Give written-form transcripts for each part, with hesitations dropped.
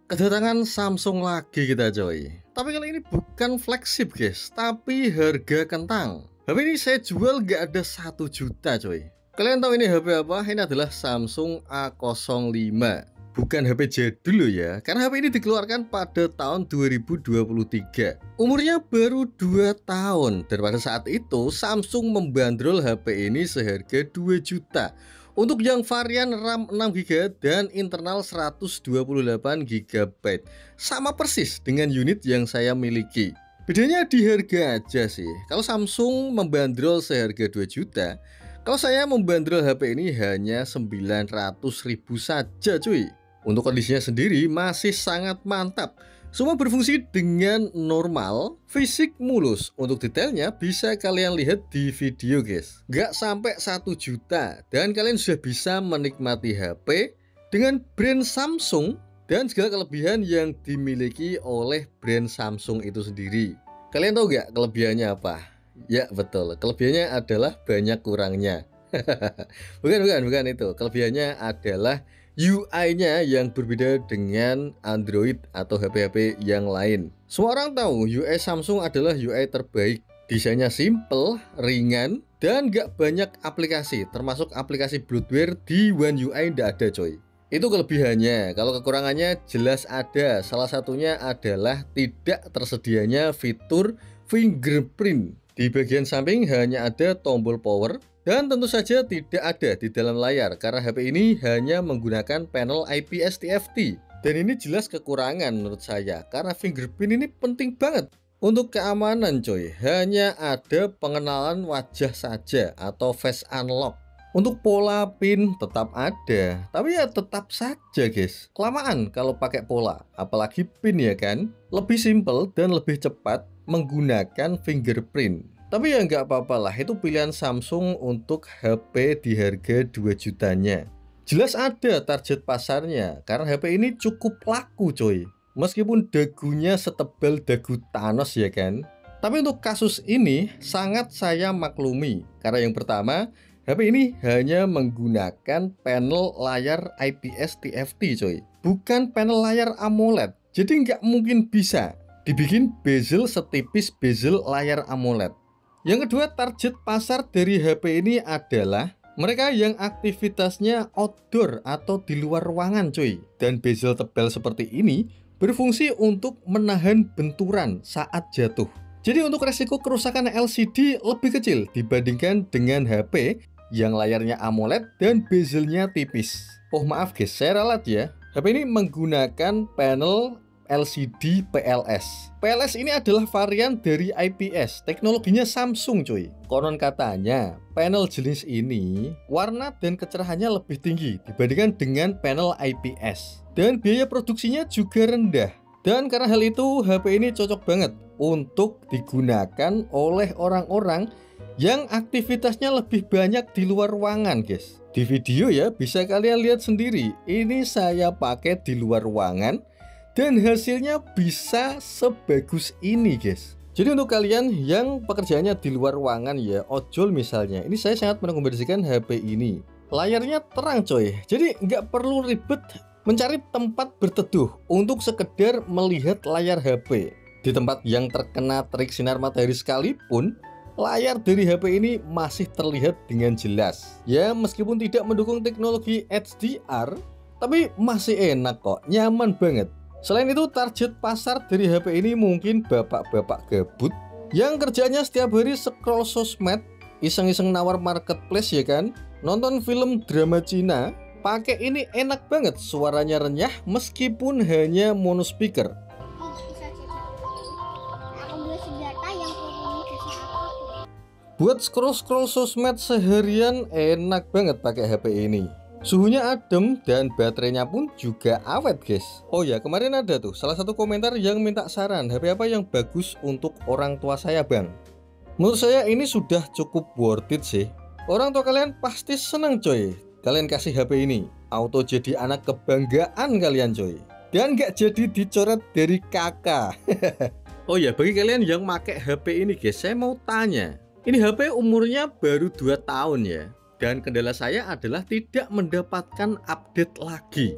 Kedatangan Samsung lagi kita coy. Tapi kali ini bukan flagship guys, tapi harga kentang. HP ini saya jual gak ada 1 juta coy. Kalian tahu ini HP apa? Ini adalah Samsung A05. Bukan HP jadul loh ya, karena HP ini dikeluarkan pada tahun 2023. Umurnya baru 2 tahun. Dan pada saat itu Samsung membandrol HP ini seharga 2 juta. Untuk yang varian RAM 6GB dan internal 128GB. Sama persis dengan unit yang saya miliki. Bedanya di harga aja sih. Kalau Samsung membandrol seharga 2 juta, kalau saya membandrol HP ini hanya 900.000 saja cuy. Untuk kondisinya sendiri masih sangat mantap. Semua berfungsi dengan normal, fisik mulus. Untuk detailnya bisa kalian lihat di video guys. Gak sampai 1 juta dan kalian sudah bisa menikmati HP dengan brand Samsung dan segala kelebihan yang dimiliki oleh brand Samsung itu sendiri. Kalian tahu gak kelebihannya apa? Ya betul, kelebihannya adalah banyak kurangnya. bukan itu. Kelebihannya adalah UI-nya yang berbeda dengan Android atau HP-HP yang lain. Semua orang tahu UI Samsung adalah UI terbaik. Desainnya simple, ringan, dan gak banyak aplikasi. Termasuk aplikasi bloatware di One UI nggak ada coy. Itu kelebihannya. Kalau kekurangannya jelas ada. Salah satunya adalah tidak tersedianya fitur fingerprint. Di bagian samping hanya ada tombol power. Dan tentu saja tidak ada di dalam layar karena HP ini hanya menggunakan panel IPS TFT. Dan ini jelas kekurangan menurut saya karena fingerprint ini penting banget untuk keamanan coy. Hanya ada pengenalan wajah saja atau face unlock. Untuk pola pin tetap ada, tapi ya tetap saja guys. Kelamaan kalau pakai pola, apalagi pin ya kan. Lebih simple dan lebih cepat menggunakan fingerprint. Tapi ya nggak apa-apa lah, itu pilihan Samsung untuk HP di harga 2 jutanya. Jelas ada target pasarnya, karena HP ini cukup laku coy. Meskipun dagunya setebal dagu Thanos ya kan. Tapi untuk kasus ini sangat saya maklumi. Karena yang pertama, HP ini hanya menggunakan panel layar IPS TFT coy. Bukan panel layar AMOLED. Jadi nggak mungkin bisa dibikin bezel setipis bezel layar AMOLED. Yang kedua, target pasar dari HP ini adalah mereka yang aktivitasnya outdoor atau di luar ruangan cuy. Dan bezel tebal seperti ini berfungsi untuk menahan benturan saat jatuh. Jadi untuk resiko kerusakan LCD lebih kecil dibandingkan dengan HP yang layarnya AMOLED dan bezelnya tipis. Oh maaf guys, saya ralat ya. HP ini menggunakan panel LCD PLS. PLS ini adalah varian dari IPS, teknologinya Samsung cuy. Konon katanya, panel jenis ini warna dan kecerahannya lebih tinggi dibandingkan dengan panel IPS. Dan biaya produksinya juga rendah. Dan karena hal itu, HP ini cocok banget untuk digunakan oleh orang-orang yang aktivitasnya lebih banyak di luar ruangan guys. Di video ya, bisa kalian lihat sendiri. Ini saya pakai di luar ruangan dan hasilnya bisa sebagus ini guys. Jadi untuk kalian yang pekerjaannya di luar ruangan ya, ojol misalnya, ini saya sangat merekomendasikan HP ini. Layarnya terang coy, jadi nggak perlu ribet mencari tempat berteduh untuk sekedar melihat layar HP. Di tempat yang terkena terik sinar matahari sekalipun, layar dari HP ini masih terlihat dengan jelas. Ya meskipun tidak mendukung teknologi HDR, tapi masih enak kok, nyaman banget. Selain itu, target pasar dari HP ini mungkin bapak-bapak gabut yang kerjanya setiap hari scroll sosmed, iseng-iseng nawar marketplace ya kan, nonton film drama Cina. Pakai ini enak banget, suaranya renyah meskipun hanya mono speaker. Buat scroll-scroll sosmed seharian enak banget pakai HP ini. Suhunya adem dan baterainya pun juga awet guys. Oh ya, kemarin ada tuh salah satu komentar yang minta saran HP apa yang bagus untuk orang tua saya bang. Menurut saya ini sudah cukup worth it sih. Orang tua kalian pasti seneng coy kalian kasih HP ini. Auto jadi anak kebanggaan kalian coy. Dan gak jadi dicoret dari kakak. Oh ya, bagi kalian yang pakai HP ini guys, saya mau tanya. Ini HP umurnya baru 2 tahun ya. Dan kendala saya adalah tidak mendapatkan update lagi.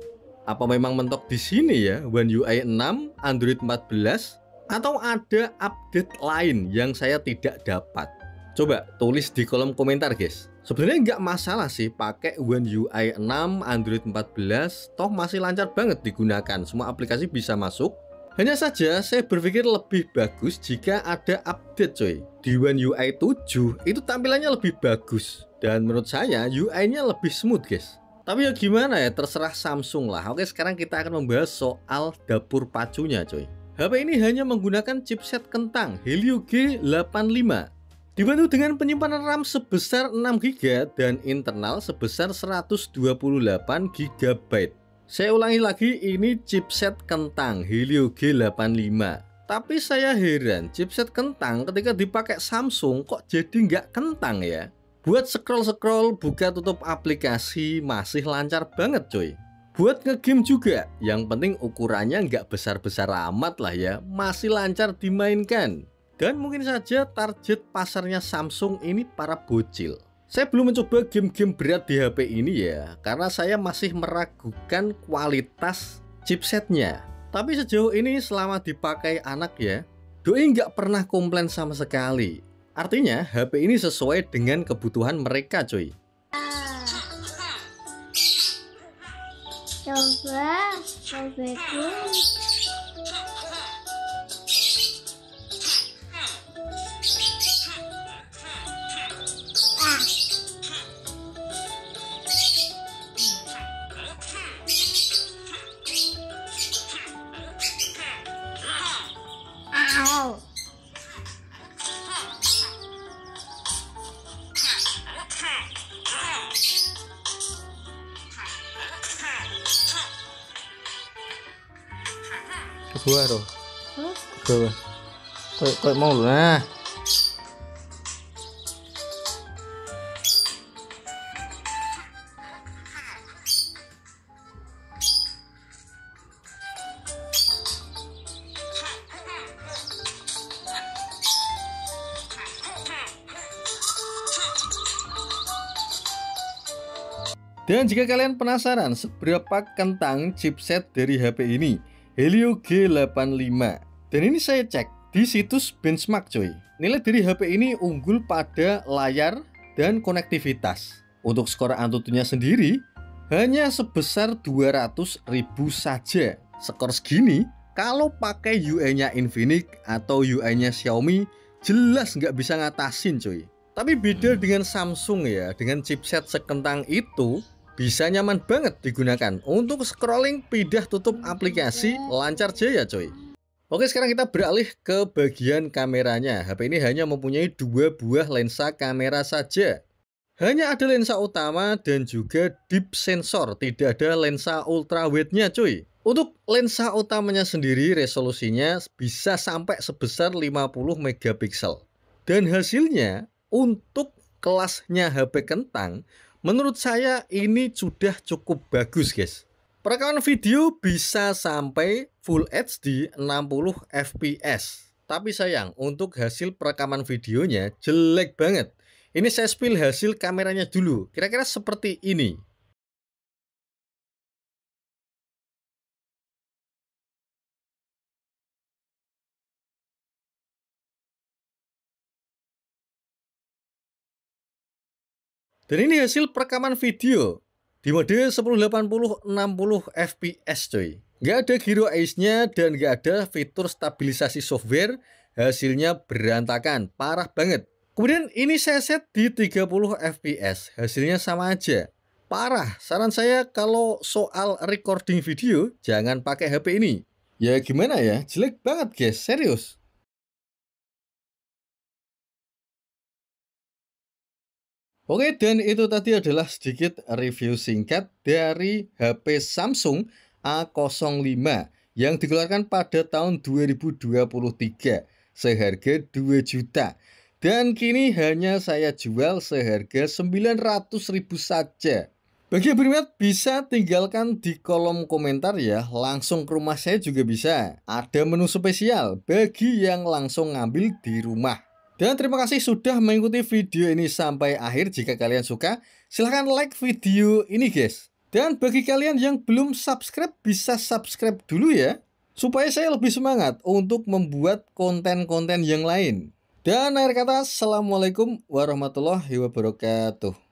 Apa memang mentok di sini ya One UI 6, Android 14, atau ada update lain yang saya tidak dapat? Coba tulis di kolom komentar guys. Sebenarnya nggak masalah sih pakai One UI 6, Android 14, toh masih lancar banget digunakan, semua aplikasi bisa masuk. Hanya saja saya berpikir lebih bagus jika ada update coy. Di One UI 7 itu tampilannya lebih bagus, dan menurut saya UI-nya lebih smooth guys. Tapi ya gimana ya, terserah Samsung lah. Oke, sekarang kita akan membahas soal dapur pacunya coy. HP ini hanya menggunakan chipset kentang Helio G85, dibantu dengan penyimpanan RAM sebesar 6GB dan internal sebesar 128GB. Saya ulangi lagi, ini chipset kentang Helio G85. Tapi saya heran, chipset kentang ketika dipakai Samsung kok jadi nggak kentang ya? Buat scroll-scroll, buka tutup aplikasi masih lancar banget coy. Buat ngegame juga, yang penting ukurannya nggak besar-besar amat lah ya, masih lancar dimainkan. Dan mungkin saja target pasarnya Samsung ini para bocil. Saya belum mencoba game-game berat di HP ini ya, karena saya masih meragukan kualitas chipsetnya. Tapi sejauh ini selama dipakai anak ya, doi nggak pernah komplain sama sekali. Artinya HP ini sesuai dengan kebutuhan mereka coy. Coba dulu. Kedua tuh. Kedua. Kayak mau lu nah. Dan jika kalian penasaran seberapa kentang chipset dari HP ini, Helio G85, dan ini saya cek di situs benchmark coy. Nilai dari HP ini unggul pada layar dan konektivitas. Untuk skor Antutunya sendiri hanya sebesar 200.000 saja. Skor segini kalau pakai UI-nya Infinix atau UI-nya Xiaomi jelas nggak bisa ngatasin coy. Tapi beda dengan Samsung ya, dengan chipset sekentang itu bisa nyaman banget digunakan untuk scrolling, pindah tutup aplikasi, lancar jaya coy. Oke, sekarang kita beralih ke bagian kameranya. HP ini hanya mempunyai 2 buah lensa kamera saja. Hanya ada lensa utama dan juga deep sensor, tidak ada lensa ultrawide-nya cuy. Untuk lensa utamanya sendiri resolusinya bisa sampai sebesar 50 megapiksel. Dan hasilnya untuk kelasnya HP kentang, menurut saya ini sudah cukup bagus guys. Perekaman video bisa sampai Full HD 60 fps. Tapi sayang, untuk hasil perekaman videonya jelek banget. Ini saya spill hasil kameranya dulu. Kira-kira seperti ini. Dan ini hasil perekaman video di mode 1080 60 fps coy. Nggak ada gyro eyes-nya dan nggak ada fitur stabilisasi software. Hasilnya berantakan, parah banget. Kemudian ini saya set di 30 fps. Hasilnya sama aja, parah. Saran saya kalau soal recording video jangan pakai HP ini. Ya gimana ya, jelek banget guys, serius. Oke, dan itu tadi adalah sedikit review singkat dari HP Samsung A05 yang dikeluarkan pada tahun 2023 seharga 2 juta. Dan kini hanya saya jual seharga 900.000 saja. Bagi yang berminat bisa tinggalkan di kolom komentar ya, langsung ke rumah saya juga bisa. Ada menu spesial bagi yang langsung ngambil di rumah. Dan terima kasih sudah mengikuti video ini sampai akhir. Jika kalian suka, silahkan like video ini guys. Dan bagi kalian yang belum subscribe, bisa subscribe dulu ya, supaya saya lebih semangat untuk membuat konten-konten yang lain. Dan akhir kata, Assalamualaikum warahmatullahi wabarakatuh.